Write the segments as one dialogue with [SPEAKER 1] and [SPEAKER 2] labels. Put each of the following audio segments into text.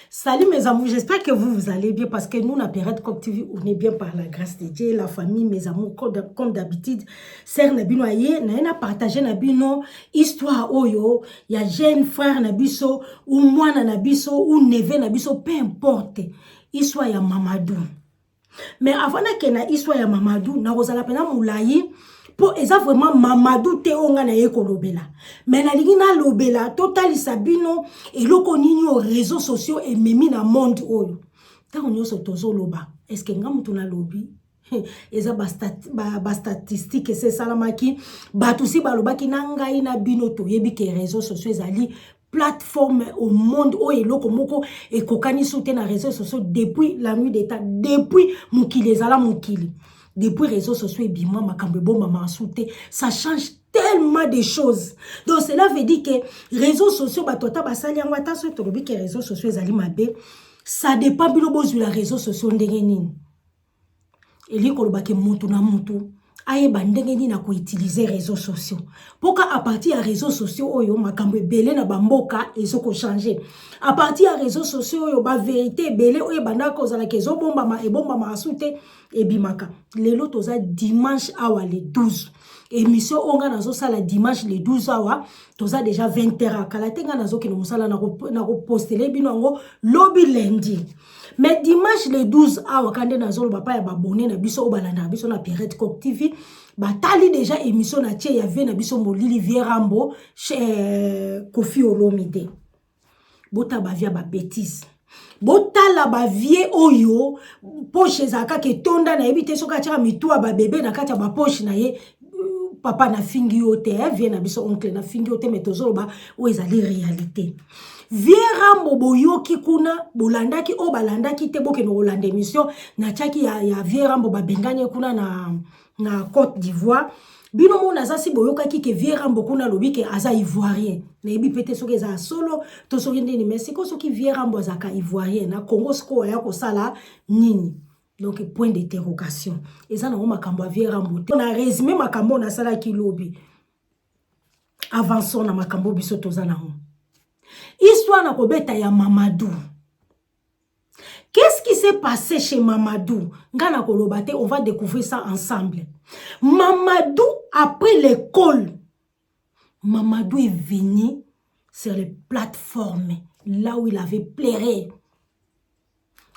[SPEAKER 1] Salut mes amours, j'espère que vous allez bien parce que nous, la période Coq TV, on est bien par la grâce de Dieu, la famille, mes amours, comme d'habitude. Sœur Nabino Aye, na partagé Nabino, histoire oyo, il y a jeune frère Nabiso, ou moi Nabiso, ou neveu Nabiso, peu importe. Histoire ya Mamadou. Mais avant que na histoire ya Mamadou, na rozala pena moulayi, pour eza vraiment Mamadou te onga na ye kolobela. Mais na lingi na lobela total sabino et loko nini aux réseaux sociaux et memi na monde oyo. Ta onyo so tozo loba. Est-ce que nga mutu na lobi? Eza ba statistique c'est salamaki ba tusi ba lobaki na ngai na bino to yebi ke réseaux sociaux ezali plateforme au monde oyo eloko moko et kokani soute na réseaux sociaux depuis la nuit des temps, depuis mukili ezala mukili. Depuis les réseaux sociaux et bima makambe bomba masouté, ça change tellement de choses. Donc cela veut dire que réseaux sociaux batota basali en wata so tolobi que réseaux sociaux ezali mabe, ça dépend bilo bozu la réseaux sociaux ndenge nini. Eli koloba ke mutu na mutu aye bandenge nini na ko utiliser réseaux sociaux. Pourquoi à partir des réseaux sociaux oyo makambe belé na bamboka ezoko changer. À partir des réseaux sociaux oyo ba vérité belé oyo banda kozala kezo bomba ma e bomba masouté et bimaka. Lelo toza dimanche awa le 12. Émission onga nazo sala dimanche le 12 awa toza déjà 20h. Kala tenga nazo ke no musala na ko poster bino ngo lobby lundi. Mais dimanche le 12 awa kande nazo lo papa ya babone na biso obalanda biso na Pirate Coq TV batali déjà émission na tie ya ve na biso molili Vierambo chez Kofi Olomide. Bota ba via ba bêtise. Botala ba vie oyo poche zaka ke tonda na ebite soka tira mitua ba bébé na kati ya ba poche na ye papa na fingi yote vie na biso oncle na fingi yote metozo ba o ezali réalité. Vierambo boyoki kuna bolandaki o balandaki te boke no olanda émission na tchaki ya Vierambo ba benganye kuna na Côte d'Ivoire. Bino mona zasi boyokaki ke Vierambo kuna lobi ke aza ivoirien. Na ebi pete soki za solo to soki ndeni mais siko soki Vierambo azaka ivoirien na Congo siko ya ko sala nini. Donc point d'interrogation. Eza na makambo ya Vierambo. Na résumé makambo na sala ki lobi. Avançons na makambo biso tozana ho. Histoire na kobeta ya Mamadou. Qu'est-ce qui s'est passé chez Mamadou? Ngana kolobate, on va découvrir ça ensemble. Mamadou, après l'école, Mamadou est venu sur les plateformes, là où il avait pleuré.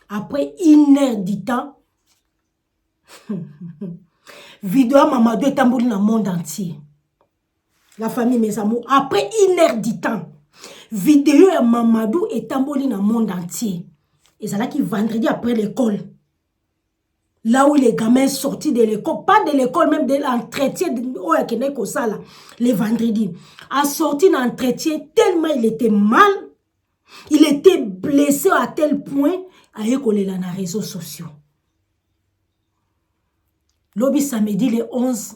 [SPEAKER 1] Après 1 heure du temps, vidéo Mamadou est tambouli dans le monde entier. La famille, mes amours, après 1 heure du temps, vidéo à Mamadou est tambouli dans le monde entier. Et c'est là qui vendredi après l'école. Là où les gamins sortis de l'école, pas de l'école, même de l'entretien, les vendredis, a sorti d'entretien tellement il était mal, il était blessé à tel point, à écoler dans les réseaux sociaux. Lobby samedi le 11,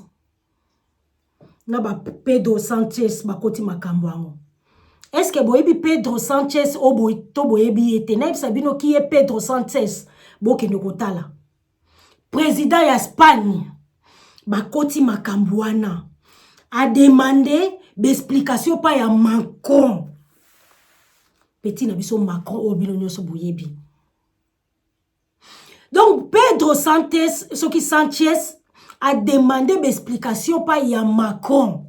[SPEAKER 1] na ba Pedro Sanchez bakoti makambo. Est-ce que boyebi Pedro Sanchez obo to boyebi ete na sabino qui est Pedro Sanchez boke ndokotala président ya Espagne bakoti makambwana a demandé d'explication pa ya Macron petit na biso Macron obino nyoso boyebi. Donc Pedro Sanchez a demandé d'explication pa ya Macron.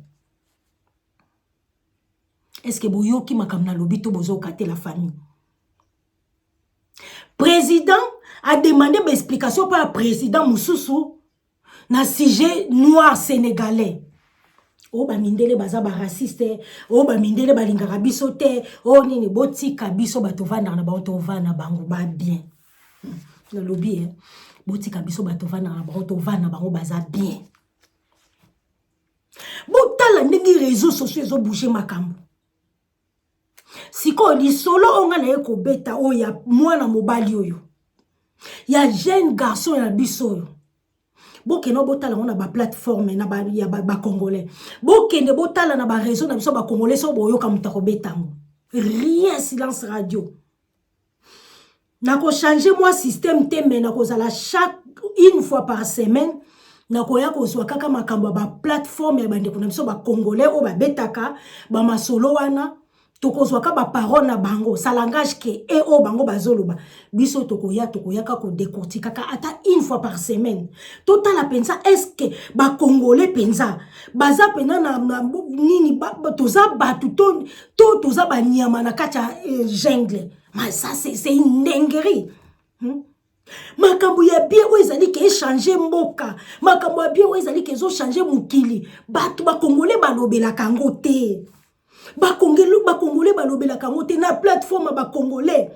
[SPEAKER 1] Est-ce que boyoki makamna lobito bozo kate la famille? Président a demandé d'explication par le président Moussoussou na sujet noir sénégalais. O ba mindele baza ba raciste, o ba mindele ba lingaka biso te, o nini botika biso batovana na batovana bango ba bien. Na lobby botika biso batovana na batovana bango baza bien. Botala ndenge réseaux sociaux zo bouger makambo. Siko li solo onga na eko beta o ya mwana mobali oyo. Ya jeune garçon ya biso oyo. Boke no botala on a ba plateforme na ba ya ba congolais. Boke ne botala na ba réseau na biso ba congolais so boyo ka mutako betango. Rien silence radio. Na ko changer moi système te mais na ko zala chaque une fois par semaine na ko ya ko zwa kaka makambo ba plateforme ya bande ko na biso ba congolais o ba betaka ba masolo wana tokozwaka ba parole na bango ça langage que et o bango bazoloba biso tokoyaka ko décortiquer kaka ata une fois par semaine totala pensa est-ce que ba congolais pensa baza pena na nini toza batu to toza ba nyama na kacha jungle mais ça c'est une dinguerie. Makambo ya bien o ezali ke changer mboka makambo ya bien o ezali ke zo changer mukili batu ba congolais balobela kango te ba congolais balobela kango te na plateforme ba congolais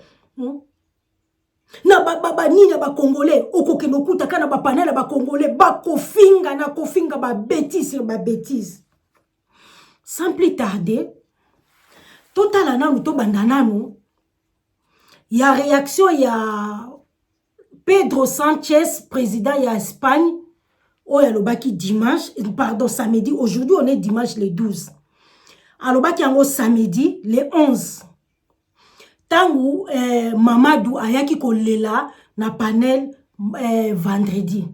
[SPEAKER 1] na ba nina ba congolais okoke nokuta kana ba panela ba congolais ba kofinga ba bêtise sans plus tarder total nanu to bandananu ya réaction ya Pedro Sanchez, président de l'Espagne, Alobaki dimanche, pardon, samedi, aujourd'hui on est dimanche le 12. Alobaki yango samedi le 11. Tangu Mamadou ayaki kolela na panel vendredi.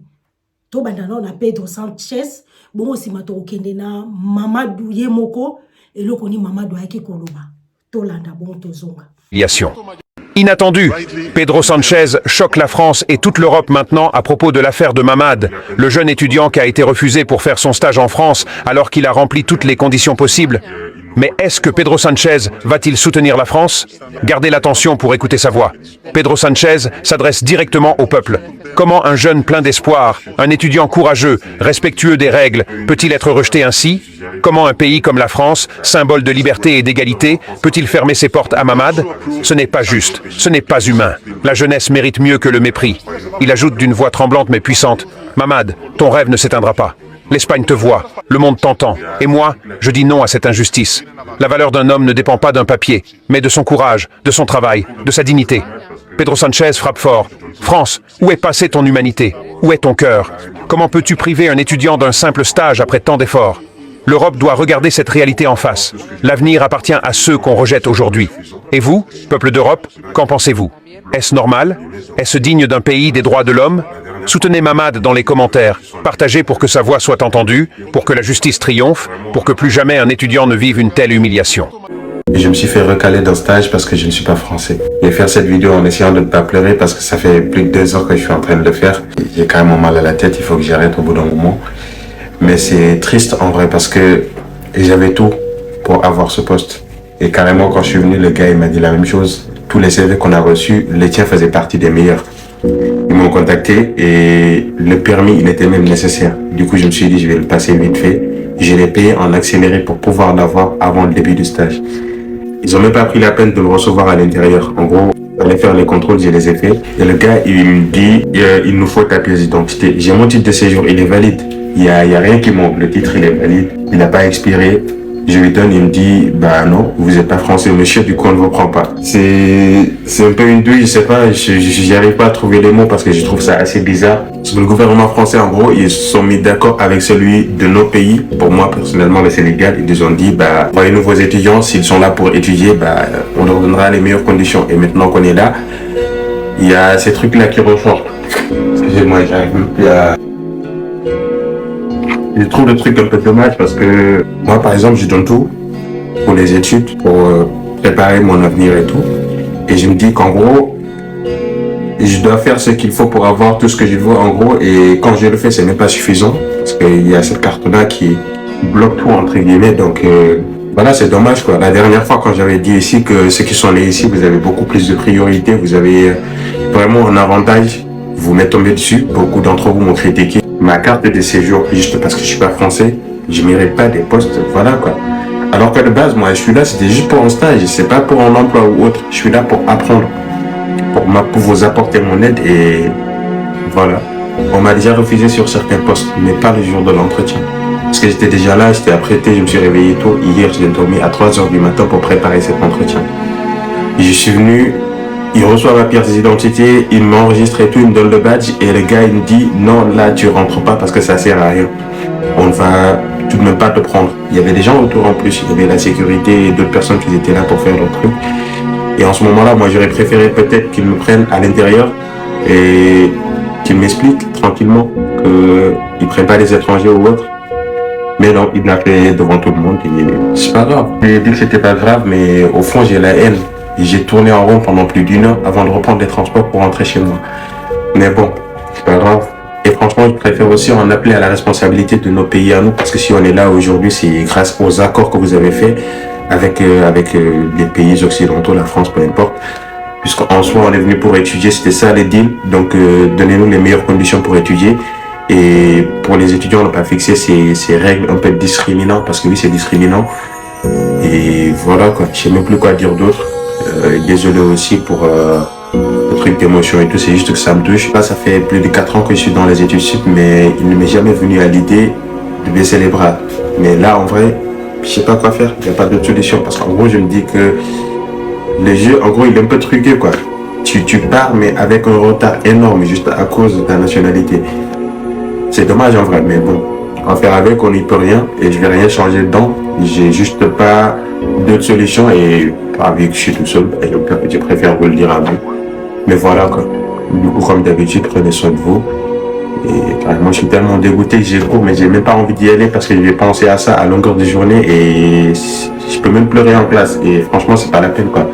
[SPEAKER 1] To bandana na Pedro Sanchez, bon si mato okende na Mamadou Yemoko, et loko ni Mamadou ayaki koloba. To landa bon tozonga.
[SPEAKER 2] Inattendu, Pedro Sanchez choque la France et toute l'Europe maintenant à propos de l'affaire de Mamad, le jeune étudiant qui a été refusé pour faire son stage en France alors qu'il a rempli toutes les conditions possibles. Mais est-ce que Pedro Sanchez va-t-il soutenir la France? Gardez l'attention pour écouter sa voix. Pedro Sanchez s'adresse directement au peuple. Comment un jeune plein d'espoir, un étudiant courageux, respectueux des règles, peut-il être rejeté ainsi? Comment un pays comme la France, symbole de liberté et d'égalité, peut-il fermer ses portes à Mamad? Ce n'est pas juste, ce n'est pas humain. La jeunesse mérite mieux que le mépris. Il ajoute d'une voix tremblante mais puissante, « Mamad, ton rêve ne s'éteindra pas. L'Espagne te voit, le monde t'entend. Et moi, je dis non à cette injustice. La valeur d'un homme ne dépend pas d'un papier, mais de son courage, de son travail, de sa dignité. » Pedro Sanchez frappe fort. « France, où est passée ton humanité? Où est ton cœur? Comment peux-tu priver un étudiant d'un simple stage après tant d'efforts? L'Europe doit regarder cette réalité en face. L'avenir appartient à ceux qu'on rejette aujourd'hui. Et vous, peuple d'Europe, qu'en pensez-vous? Est-ce normal? Est-ce digne d'un pays des droits de l'homme? Soutenez Mamad dans les commentaires. Partagez pour que sa voix soit entendue, pour que la justice triomphe, pour que plus jamais un étudiant ne vive une telle humiliation.
[SPEAKER 3] Je me suis fait recaler d'un stage parce que je ne suis pas français. Je vais faire cette vidéo en essayant de ne pas pleurer parce que ça fait plus de 2 heures que je suis en train de le faire. J'ai quand même mal à la tête, il faut que j'arrête au bout d'un moment. Mais c'est triste en vrai parce que j'avais tout pour avoir ce poste. Et carrément quand je suis venu, le gars il m'a dit la même chose. Tous les CV qu'on a reçus, les tiens faisaient partie des meilleurs. Ils m'ont contacté et le permis il était même nécessaire. Du coup je me suis dit je vais le passer vite fait. Je l'ai payé en accéléré pour pouvoir l'avoir avant le début du stage. Ils ont même pas pris la peine de me recevoir à l'intérieur. En gros, aller faire les contrôles, je les ai fait. Et le gars il me dit il nous faut ta pièce d'identité. J'ai mon titre de séjour, il est valide. Il y a rien qui manque, le titre il est valide, il n'a pas expiré. Je lui donne, il me dit, bah non, vous n'êtes pas français monsieur, du coup on ne vous prend pas. C'est un peu une douille, je sais pas, j'arrive pas à trouver les mots parce que je trouve ça assez bizarre. Le gouvernement français en gros, ils se sont mis d'accord avec celui de nos pays. Pour moi personnellement le Sénégal, ils nous ont dit, bah pour les nouveaux étudiants, s'ils sont là pour étudier, bah on leur donnera les meilleures conditions. Et maintenant qu'on est là, il y a ces trucs là qui ressortent. Excusez-moi, j'arrive même plus à... Je trouve le truc un peu dommage parce que moi, par exemple, je donne tout pour les études, pour préparer mon avenir et tout. Et je me dis qu'en gros, je dois faire ce qu'il faut pour avoir tout ce que je veux en gros. Et quand je le fais, ce n'est pas suffisant parce qu'il y a cette carte-là qui bloque tout entre guillemets. Donc voilà, c'est dommage quoi. La dernière fois, quand j'avais dit ici que ceux qui sont nés ici, vous avez beaucoup plus de priorité, vous avez vraiment un avantage. Vous m'êtes tombé dessus. Beaucoup d'entre vous m'ont critiqué. Ma carte de séjour, juste parce que je suis pas français, je mérite pas des postes, voilà quoi. Alors que de base, moi je suis là, c'était juste pour un stage, c'est pas pour un emploi ou autre. Je suis là pour apprendre, pour vous apporter mon aide et voilà. On m'a déjà refusé sur certains postes, mais pas le jour de l'entretien. Parce que j'étais déjà là, j'étais apprêté, je me suis réveillé tôt. Hier, j'ai dormi à 3 h du matin pour préparer cet entretien. Je suis venu. Il reçoit ma pièce d'identité, il m'enregistre et tout, il me donne le badge et le gars il me dit non là tu rentres pas parce que ça sert à rien. On ne va tout de même pas te prendre. Il y avait des gens autour en plus, il y avait la sécurité et d'autres personnes qui étaient là pour faire leur truc. Et en ce moment-là, moi j'aurais préféré peut-être qu'ils me prennent à l'intérieur et qu'ils m'expliquent tranquillement qu'ils ne prennent pas des étrangers ou autres. Mais non, il l'a fait devant tout le monde et c'est pas grave. J'ai dit que c'était pas grave, mais au fond, j'ai la haine. Et j'ai tourné en rond pendant plus d'1 heure avant de reprendre les transports pour rentrer chez moi. Mais bon, c'est pas grave. Et franchement, je préfère aussi en appeler à la responsabilité de nos pays à nous, parce que si on est là aujourd'hui, c'est grâce aux accords que vous avez faits avec les pays occidentaux, la France, peu importe. Puisqu'en soi, on est venu pour étudier, c'était ça les deals. Donc, donnez-nous les meilleures conditions pour étudier. Et pour les étudiants, on n'a pas fixé ces règles un peu discriminantes, parce que oui, c'est discriminant. Et voilà, quoi. Je sais même plus quoi dire d'autre. Désolé aussi pour le truc d'émotion et tout, c'est juste que ça me touche. Là, ça fait plus de 4 ans que je suis dans les études sup, mais il ne m'est jamais venu à l'idée de baisser les bras. Mais là, en vrai, je sais pas quoi faire. Il n'y a pas d'autre solution, parce qu'en gros, je me dis que le jeu, en gros, il est un peu truqué, quoi. Tu pars, mais avec un retard énorme, juste à cause de ta nationalité. C'est dommage, en vrai, mais bon. En faire avec, on n'y peut rien, et je vais rien changer dedans. J'ai juste pas d'autre solution, et vu que je suis tout seul, et donc je préfère vous le dire à vous. Mais voilà, quoi. Du coup, comme d'habitude, prenez soin de vous. Et carrément, je suis tellement dégoûté que j'ai cours, mais j'ai même pas envie d'y aller parce que je vais penser à ça à longueur de journée et je peux même pleurer en classe. Et franchement, c'est pas la peine, quoi.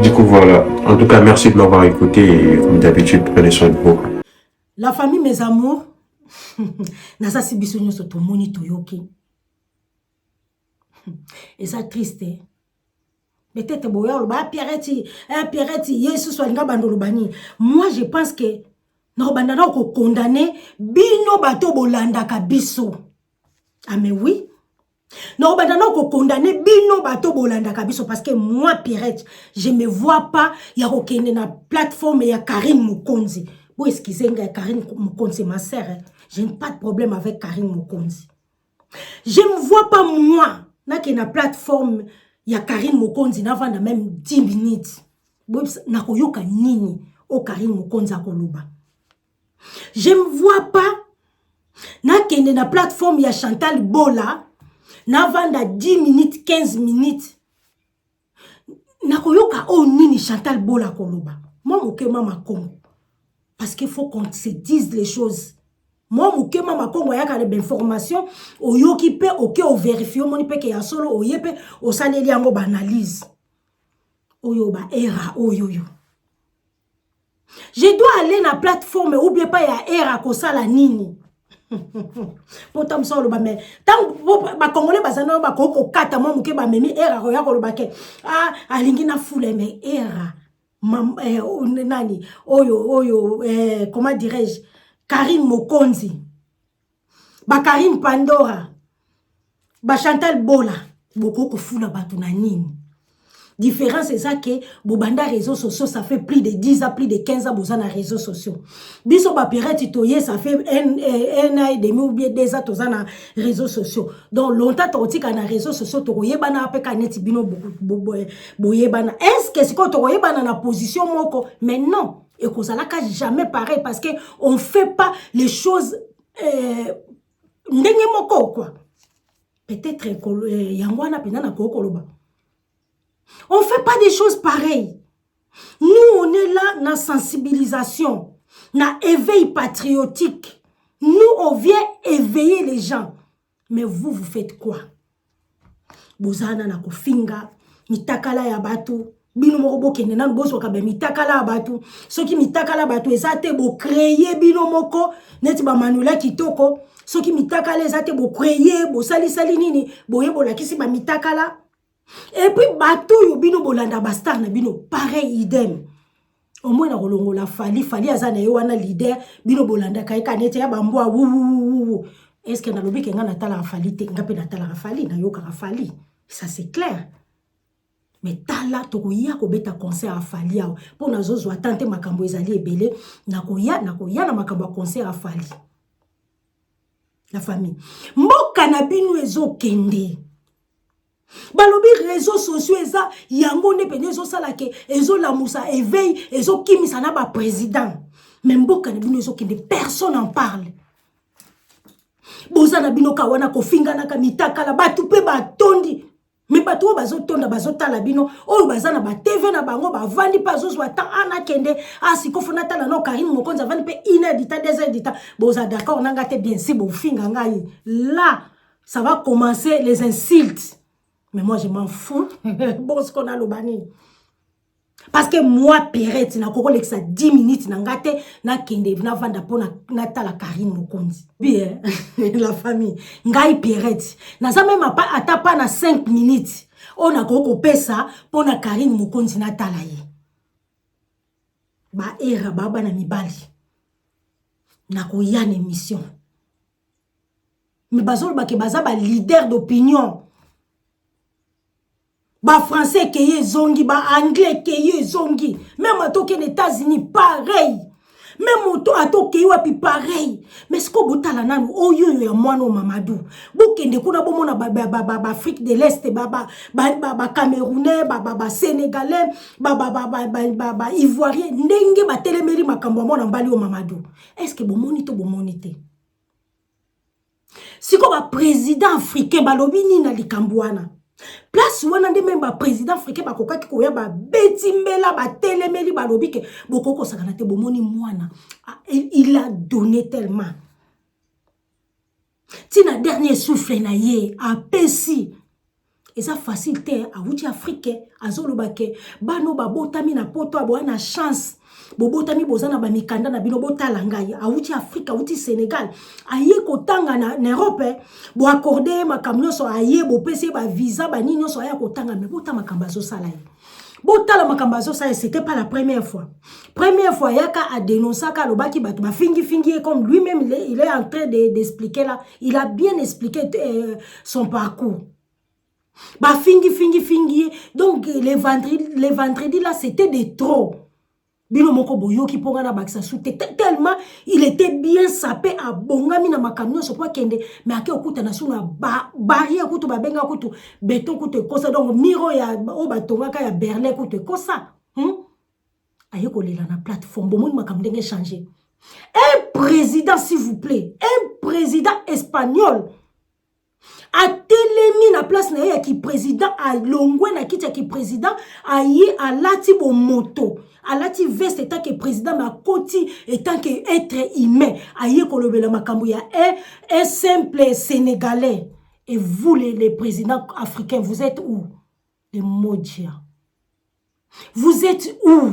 [SPEAKER 3] Du coup, voilà. En tout cas, merci de m'avoir écouté et comme d'habitude, prenez soin de vous.
[SPEAKER 1] La famille, mes amours, nasa si biso nyonso tomoni toyoki. Et ça triste. Peut-être boya loba Pierretti, Yesu swalinga bandolo bani. Moi je pense que no bandana ko condamner bino bato bolanda ka biso. Ah mais oui. Non bandana ko condamner bino bato bolanda ka biso parce que moi Pierrette, je me vois pas ya ko kende na plateforme ya Karine Mukonzi. Vous excusez nga Karine Mukonzi ma sœur. Hein? Je n'ai pas de problème avec Karine Mukonzi. Je me vois pas moi na ke na plateforme ya Karine Mukonzi na vanda même 10 minutes. Na koyoka nini o Karine Mukonzi akoloba. Je me vois pas na kende na plateforme ya Chantal Bola na vanda 10 minutes 15 minutes. Na koyoka o nini Chantal Bola koloba. Moi moke mama Congo. Parce qu'il faut qu'on se dise les choses. Moi moke mama Congo ya ka de information o yoki pe oke o vérifier moni pe ke ya solo o yepe o saleli yango ba analyse. Oyo ba era oyoyo. Je dois aller na plateforme ou bien pas ya era ko sala nini. Pourtant ça le ba mais tant ba congolais bazana ba ko kata moi moke ba memi era ko ya ko ba ke alingi na foule mais era nani oyo comment dirais-je Karine Mukonzi ba Karine Pandora ba Chantal Bola boko ko fula batu na nini. Différence c'est ça que bobanda réseaux sociaux ça fait plus de 10 ans plus de 15 ans bozana réseaux sociaux. Biso ba Pierrette toye ça fait un an et demi ou bien 2 ans tozana réseaux sociaux. Donc longtemps totika na réseaux sociaux toye bana apeka net bino boye bana. Est-ce que c'est quand toye bana na position moko mais non et qu'on ça ka jamais pareil parce que on fait pas les choses ndenge moko quoi. Peut-être yangwana pena na kokoloba. On ne fait pas des choses pareilles. Nous, on est là dans la sensibilisation, dans l'éveil patriotique. Nous, on vient éveiller les gens. Mais vous, vous faites quoi? Bozana na kofinga, mitakala ya batu, bino moko kende na bozo ka be mitakala ya batu. Soki mitakala batu ezate bo créer bino moko, neti ba manula kitoko. Soki mitakala ezate bo créer, bo sali nini, boye bolakisi ba mitakala. Et puis bateau yo bino bolanda bastar na bino pareil idem. Au moins na rolongo la fali azana yo wana leader bino bolanda kai kanete ya bambwa wu. Est-ce que na lobi kenga na tala fali te ngape na tala fali na yo ka fali. Ça c'est clair. Mais tala to koya ko beta concert a fali ya po na zozo atante makambo ezali ebele na koya na makambo concert a fali. La famille. Mboka na bino ezo kende. Balobi réseaux sociaux eza yango ne pene ezo sala ke ezo la musa éveil ezo kimisa na ba président mais mboka na bino ezo kende personne en parle boza na bino ka wana ko finga na ka mitaka la batu pe ba tondi mais batu bazo tonda bazo tala bino oyo baza na ba TV na bango ba vandi pa zo zo ata ana kende asiko fona tala no Karine Mukonzi vandi pe inédita des édita boza d'accord nanga te bien si bo finga ngai là ça va commencer les insultes. Mais moi, je m'en fous. Bon, ce qu'on a le bani. Parce que moi, Perrette, na koko leksa 10 minutes, na ngate, na kende, na vanda po na tala Karine Mokonzi. Bien, la famille. Ngai Perrette. Na za même atapa na 5 minutes. On a koko pesa, po na Karine Mokonzi na tala ye. Ba era, ba na mibali. Na koyane mission. Mais bazol ba ke baza ba leader d'opinion. Ba français keye zongi, ba anglais keye zongi. Même à toke les États-Unis, pareil. Même auto à toke wapi pareil. Mais ce qu'on botala nanu, oh yo ya moano Mamadou. Bokende kuna bomona ba Afrique de l'Est, ba Camerounais, ba Sénégalais, ba Ivoirien, ndenge ba telemeri makambo mona mbali o Mamadou. Est-ce que bomonito bomonité? Si ko ba président africain ba lobini na likambwana. Place wana nde même ba président africain ba kokaki ko ya ba betimbela ba telemeli ba lobike bokoko sakana te bomoni mwana il a donné tellement tina dernier souffle na ye a pesi et ça facilité a wuti africain azolobake bano ba botami na poto abo na chance bobotami bozana ba mikanda na bino botala ngai a wuti Afrika wuti Sénégal aye kotanga na Europe bo accorder makamnyo so aye bo pesi ba visa ba nini so aye kotanga mais bota makambazo sala ye botala makambazo sala c'était pas la première fois yaka a dénoncé ka lobaki batu ba fingi comme lui-même il est en train d'expliquer là il a bien expliqué son parcours ba fingi donc les vendredis là c'était de trop. Bino moko boyoki ponga na baksa soute tellement il était bien sapé à bongami na makamyo so kwa kende mais ake okuta na suna barrière kutu babenga kutu béton kutu kosa donc miro ya o batonga ka ya Berlin kutu kosa aye kolela na plateforme bomoni makamyo ndenge changer un président s'il vous plaît un président espagnol a telemi na place na ye ki président a longwe na kiti ki président a ye a lati bo moto a lati veste étant que président ma koti étant que être humain a ye kolobela makambo ya un simple sénégalais et vous les présidents africains vous êtes où les Modja vous êtes où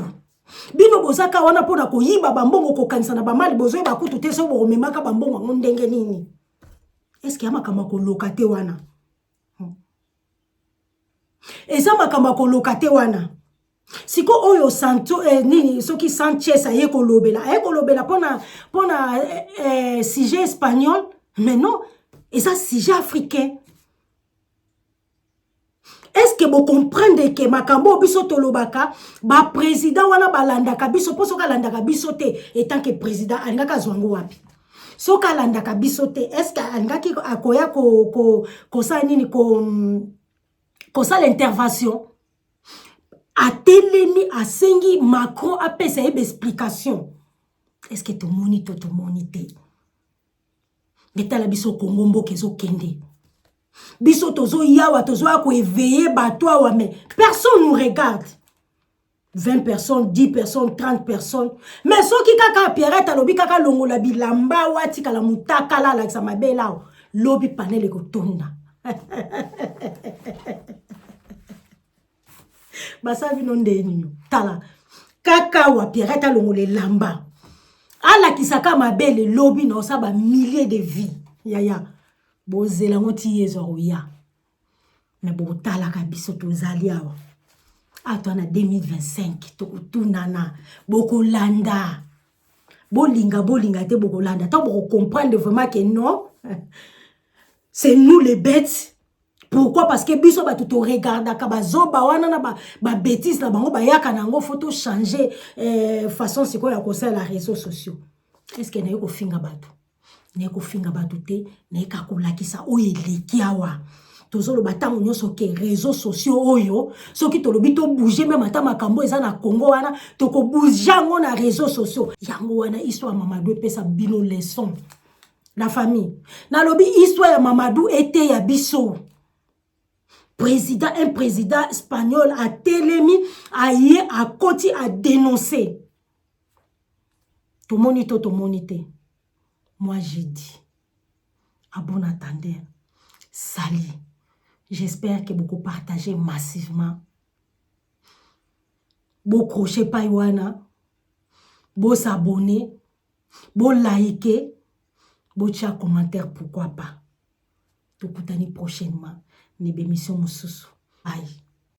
[SPEAKER 1] bino bozaka wana pona ko yiba bambongo ko kanisa na ba mali bozo ba kutu te so bo memaka bambongo ndenge nini. Est-ce qu'il y a makamba ko lokate wana? Eza makamba ko lokate wana. Siko oyo santo nini soki Sanchez aye ko lobela pona sujet espagnol mais non, eza sujet africain. Est-ce que vous comprenez que makambo biso tolobaka ba président wana balandaka biso poso ka landaka biso te etant que président alingaka zwango wapi? Soka landaka bisote est-ce que angaki akoya ko sa nini ko sa l'intervention a telemi a sengi Macron a pesa ebe explication est-ce que to monite betala biso Congo mboke zo kende biso tozo yawa tozo ko éveiller bato wa mais personne nous regarde 20 personnes, 10 personnes, 30 personnes. Mais ceux qui kaka Pierrette alobi kaka longo la bilamba wati kala mutaka la la sa mabela lobi panel ko tonda. Basa vino ndeni tala kaka wa Pierrette longo le lamba. Ala kisaka mabele lobi na osaba milliers de vies. Yaya bozela ngoti yezo ya. Mais bo tala ka biso tozali awa. Attends, en 2025, nana, boko landa. Bolinga, te boko landa. Tant pour comprendre vraiment que non, c'est nous les bêtes. Pourquoi? Parce que biso ba tout regarde ba zoba wana na ba bêtise na bango ba yaka nango photo changer façon c'est quoi ya ko ça les réseaux sociaux. Est-ce que na yoko finga batu? Na yoko finga batu te, na yaka ko lakisa oyeleki awa. Tozolo batango nyoso ke réseaux sociaux oyo soki tolobi to bouger même ata makambo eza na Congo wana to ko bouger ngo na réseaux sociaux yango wana histoire Mamadou pesa bino leçon la famille na lobi histoire ya Mamadou était ya biso un président espagnol a telemi aye a koti a dénoncer to monite moi j'ai dit à bon attendeur sali. J'espère que vous partagez massivement. Vous crochez pas Iwana. Vous s'abonner. Vous liker. Vous tia commentaire pourquoi pas. Tout prochainement. Une émission Moussousou. Bye.